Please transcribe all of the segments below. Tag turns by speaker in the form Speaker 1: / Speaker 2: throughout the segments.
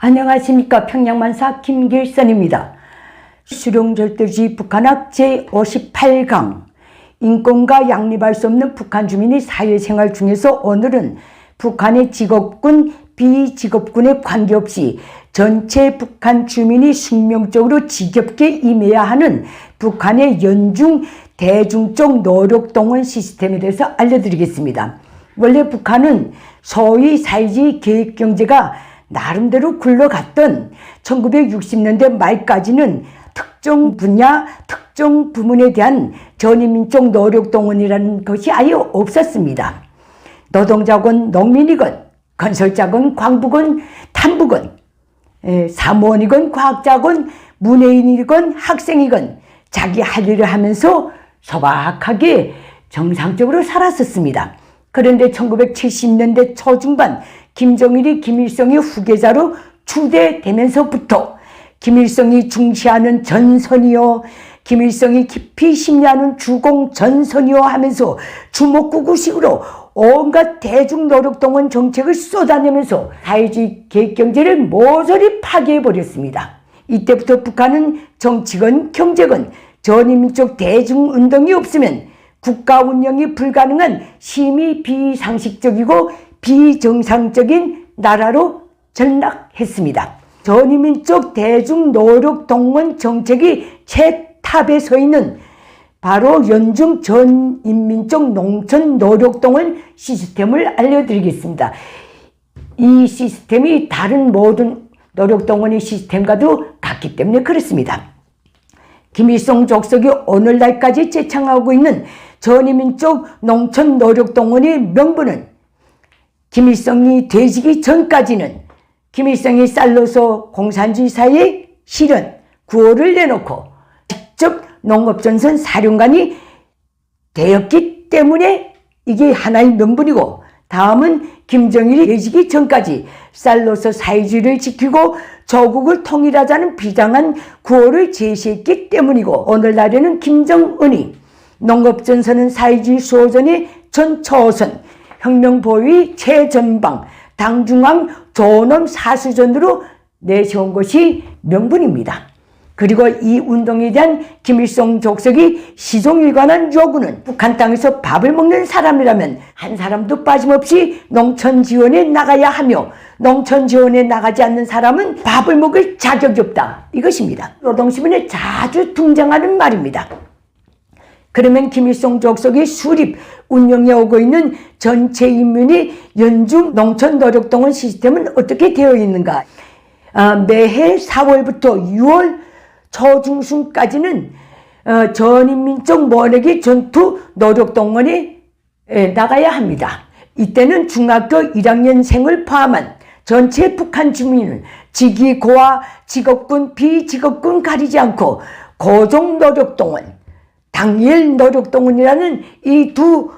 Speaker 1: 안녕하십니까. 평양만사 김길선입니다. 수령절도주의 북한학 제58강 인권과 양립할 수 없는 북한 주민의 사회생활 중에서 오늘은 북한의 직업군, 비직업군에 관계없이 전체 북한 주민이 숙명적으로 지겹게 임해야 하는 북한의 연중 대중적 노력동원 시스템에 대해서 알려드리겠습니다. 원래 북한은 소위 사회주의 계획경제가 나름대로 굴러갔던 1960년대 말까지는 특정 분야, 특정 부문에 대한 전인민족 노력동원이라는 것이 아예 없었습니다. 노동자건 농민이건 건설자건 광부건 탐부건 사무원이건 과학자건 문예인이건 학생이건 자기 할 일을 하면서 소박하게 정상적으로 살았었습니다. 그런데 1970년대 초중반 김정일이 김일성의 후계자로 추대되면서부터 김일성이 중시하는 전선이요, 김일성이 깊이 심리하는 주공 전선이요 하면서 주먹구구식으로 온갖 대중노력동원 정책을 쏟아내면서 사회주의 계획경제를 모조리 파괴해버렸습니다. 이때부터 북한은 정치건 경제건 전인민족 대중운동이 없으면 국가 운영이 불가능한 심히 비상식적이고 비정상적인 나라로 전락했습니다. 전인민족 대중노력동원 정책이 최탑에 서 있는 바로 연중 전인민족 농촌노력동원 시스템을 알려드리겠습니다. 이 시스템이 다른 모든 노력동원의 시스템과도 같기 때문에 그렇습니다. 김일성 족속이 오늘날까지 제창하고 있는 전인민족 농촌노력동원의 명분은 김일성이 되지기 전까지는 김일성이 쌀로서 공산주의 사회의 실현, 구호를 내놓고 직접 농업전선 사령관이 되었기 때문에 이게 하나의 명분이고, 다음은 김정일이 되지기 전까지 쌀로서 사회주의를 지키고 조국을 통일하자는 비장한 구호를 제시했기 때문이고, 오늘날에는 김정은이 농업전선은 사회주의 수호전의 전초선, 혁명보위 최전방, 당중앙 존엄 사수전으로 내세운 것이 명분입니다. 그리고 이 운동에 대한 김일성 족속이 시종일관한 요구는 북한 땅에서 밥을 먹는 사람이라면 한 사람도 빠짐없이 농촌지원에 나가야 하며, 농촌지원에 나가지 않는 사람은 밥을 먹을 자격이 없다, 이것입니다. 노동신문에 자주 등장하는 말입니다. 그러면 김일성 족속이 수립, 운영해 오고 있는 전체 인민이 연중 농촌노력동원 시스템은 어떻게 되어 있는가? 매해 4월부터 6월 초중순까지는 전인민족 모내기 전투 노력동원에 나가야 합니다. 이때는 중학교 1학년생을 포함한 전체 북한 주민은 직위, 고아, 직업군, 비직업군 가리지 않고 고종노력동원, 당일 노력동원이라는 이 두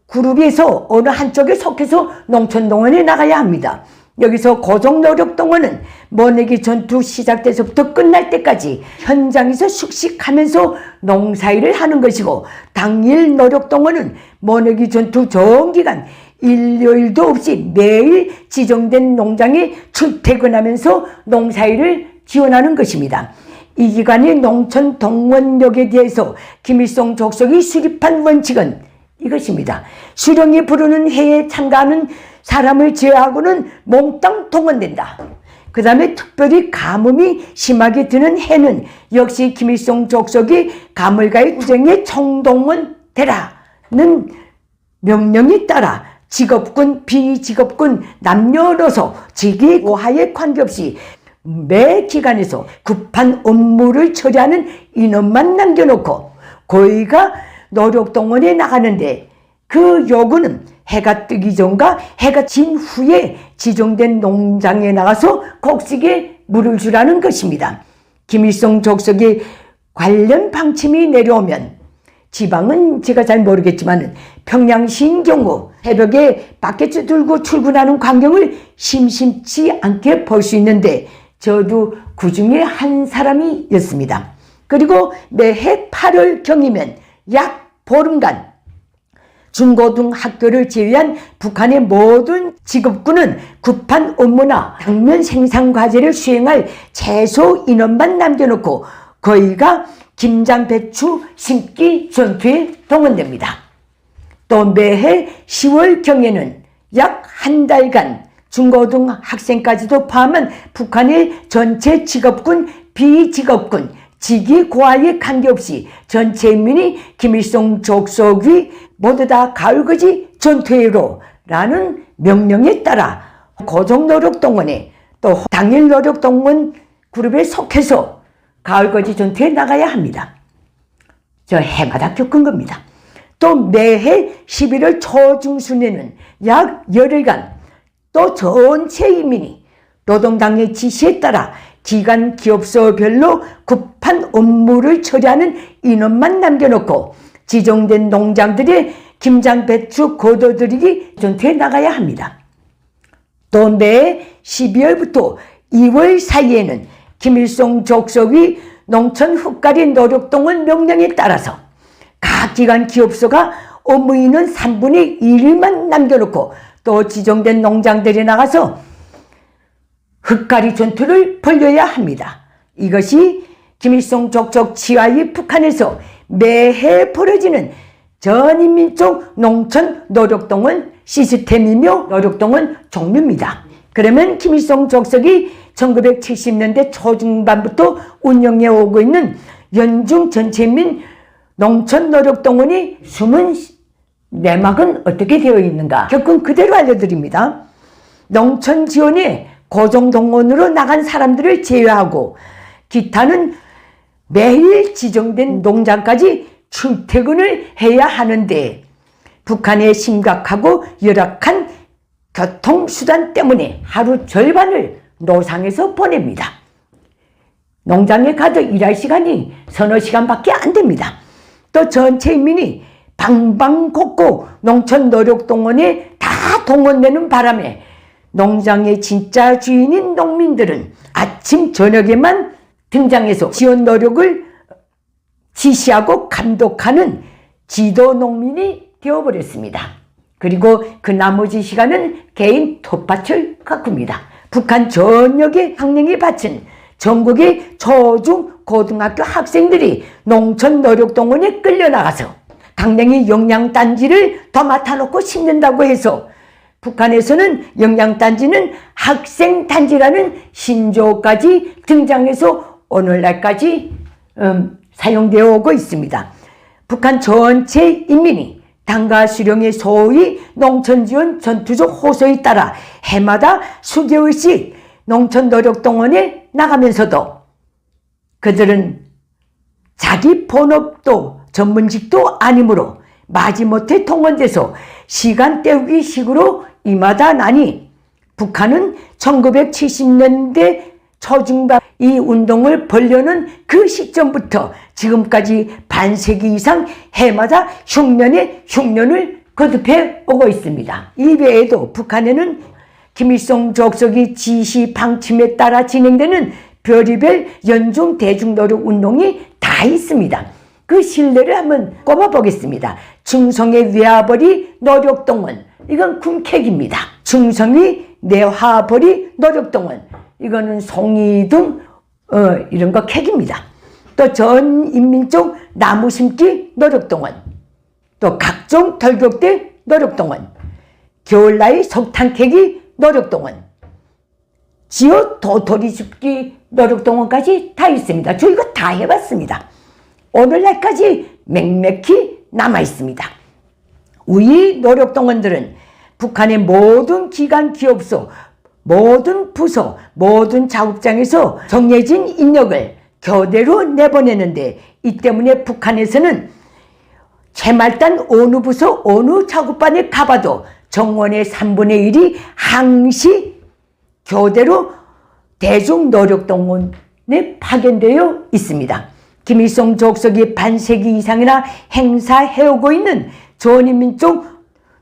Speaker 1: 그룹에서 어느 한쪽에 속해서 농촌동원에 나가야 합니다. 여기서 고종노력동원은 모내기 전투 시작돼서부터 끝날 때까지 현장에서 숙식하면서 농사일을 하는 것이고, 당일 노력동원은 모내기 전투 전 기간 일요일도 없이 매일 지정된 농장에 출퇴근하면서 농사일을 지원하는 것입니다. 이 기간의 농촌 동원력에 대해서 김일성 족속이 수립한 원칙은 이것입니다. 수령이 부르는 회에 참가하는 사람을 제외하고는 몽땅 동원된다. 그 다음에 특별히 가뭄이 심하게 드는 해는 역시 김일성 족속이 가물가의 투쟁에 총동원되라는 명령에 따라 직업군, 비직업군, 남녀노소, 직위, 고하에 관계없이 매 기간에서 급한 업무를 처리하는 인원만 남겨놓고 고의가 노력동원에 나가는데, 그 요구는 해가 뜨기 전과 해가 진 후에 지정된 농장에 나가서 곡식에 물을 주라는 것입니다. 김일성 족속의 관련 방침이 내려오면, 지방은 제가 잘 모르겠지만 평양시인 경우 새벽에 밖에 들고 출근하는 광경을 심심치 않게 볼 수 있는데, 저도 그 중에 한 사람이었습니다. 그리고 매해 8월경이면 약 보름간 중고등학교를 제외한 북한의 모든 직업군은 급한 업무나 당면 생산 과제를 수행할 최소 인원만 남겨놓고 거의가 김장 배추 심기 전투에 동원됩니다. 또 매해 10월경에는 약 한 달간 중고등학생까지도 포함한 북한의 전체 직업군, 비직업군, 직위 고하에 관계없이 전체 인민이 김일성 족속이 모두 다 가을거지 전투회로 라는 명령에 따라 고종노력동원에 또 당일노력동원 그룹에 속해서 가을거지 전투에 나가야 합니다. 저 해마다 겪은 겁니다. 또 매해 11월 초중순에는 약 열흘간 또 전체 인민이 노동당의 지시에 따라 기관 기업소별로 급한 업무를 처리하는 인원만 남겨놓고 지정된 농장들의 김장 배추 거둬들이기 전투에 나가야 합니다. 또 매 12월부터 2월 사이에는 김일성 족속이 농촌 흙가리 노력동원 명령에 따라서 각 기관 기업소가 업무 인원 3분의 1만 남겨놓고 또 지정된 농장들에 나가서 흙가리 전투를 벌여야 합니다. 이것이 김일성 족속 지하의 북한에서 매해 벌어지는 전인민족 농촌 노력동원 시스템이며 노력동원 종류입니다. 그러면 김일성 족속이 1970년대 초중반부터 운영해 오고 있는 연중 전체민 농촌 노력동원이 숨은 내막은 어떻게 되어 있는가? 겪은 그대로 알려드립니다. 농촌 지원에 고정동원으로 나간 사람들을 제외하고 기타는 매일 지정된 농장까지 출퇴근을 해야 하는데 북한의 심각하고 열악한 교통수단 때문에 하루 절반을 노상에서 보냅니다. 농장에 가도 일할 시간이 서너 시간밖에 안 됩니다. 또 전체 인민이 방방곡곡 농촌 노력동원에 다 동원되는 바람에 농장의 진짜 주인인 농민들은 아침 저녁에만 등장해서 지원 노력을 지시하고 감독하는 지도 농민이 되어버렸습니다. 그리고 그 나머지 시간은 개인 텃밭을 가꿉니다. 북한 전역에 학령이 바친 전국의 초중 고등학교 학생들이 농촌 노력동원에 끌려나가서 강냉이 영양단지를 더 맡아놓고 심는다고 해서 북한에서는 영양단지는 학생단지라는 신조어까지 등장해서 오늘날까지 사용되어 오고 있습니다. 북한 전체 인민이 당과 수령의 소위 농촌지원 전투적 호소에 따라 해마다 수개월씩 농촌 노력동원에 나가면서도 그들은 자기 본업도 전문직도 아니므로 마지못해 동원돼서 시간 때우기 식으로 임하다 나니 북한은 1970년대 초중반 이 운동을 벌려는 그 시점부터 지금까지 반세기 이상 해마다 흉년에 흉년을 거듭해 오고 있습니다. 이 외에도 북한에는 김일성 족속의 지시 방침에 따라 진행되는 별의별 연중 대중노력 운동이 다 있습니다. 그 신뢰를 한번 꼽아보겠습니다. 충성의 외화벌이 노력동원, 이건 군객입니다. 충성이 내화벌이 노력동원, 이거는 송이 등 이런 거 객입니다. 또 전인민족 나무심기 노력동원, 또 각종 덜격대 노력동원, 겨울나이 석탄캐기 노력동원, 지어 도토리 줍기 노력동원까지 다 있습니다. 저 이거 다 해봤습니다. 오늘날까지 맹맥히 남아있습니다. 우리 노력동원들은 북한의 모든 기관 기업소, 모든 부서, 모든 작업장에서 정해진 인력을 교대로 내보내는데 이 때문에 북한에서는 채말단 어느 부서 어느 작업반에 가봐도 정원의 3분의 1이 항시 교대로 대중노력동원에 파견되어 있습니다. 김일성 족속이 반세기 이상이나 행사해오고 있는 전인민족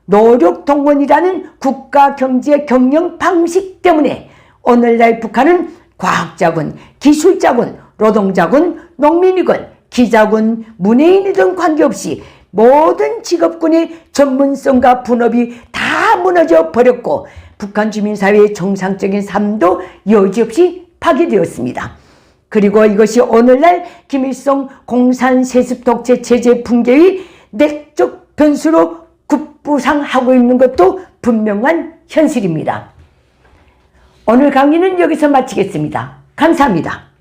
Speaker 1: 노력동원이라는 국가경제 경영 방식 때문에 오늘날 북한은 과학자군, 기술자군, 노동자군, 농민이군, 기자군, 문예인이든 관계없이 모든 직업군의 전문성과 분업이 다 무너져 버렸고 북한 주민사회의 정상적인 삶도 여지없이 파괴되었습니다. 그리고 이것이 오늘날 김일성 공산세습 독재 체제 붕괴의 내적 변수로 급부상하고 있는 것도 분명한 현실입니다. 오늘 강의는 여기서 마치겠습니다. 감사합니다.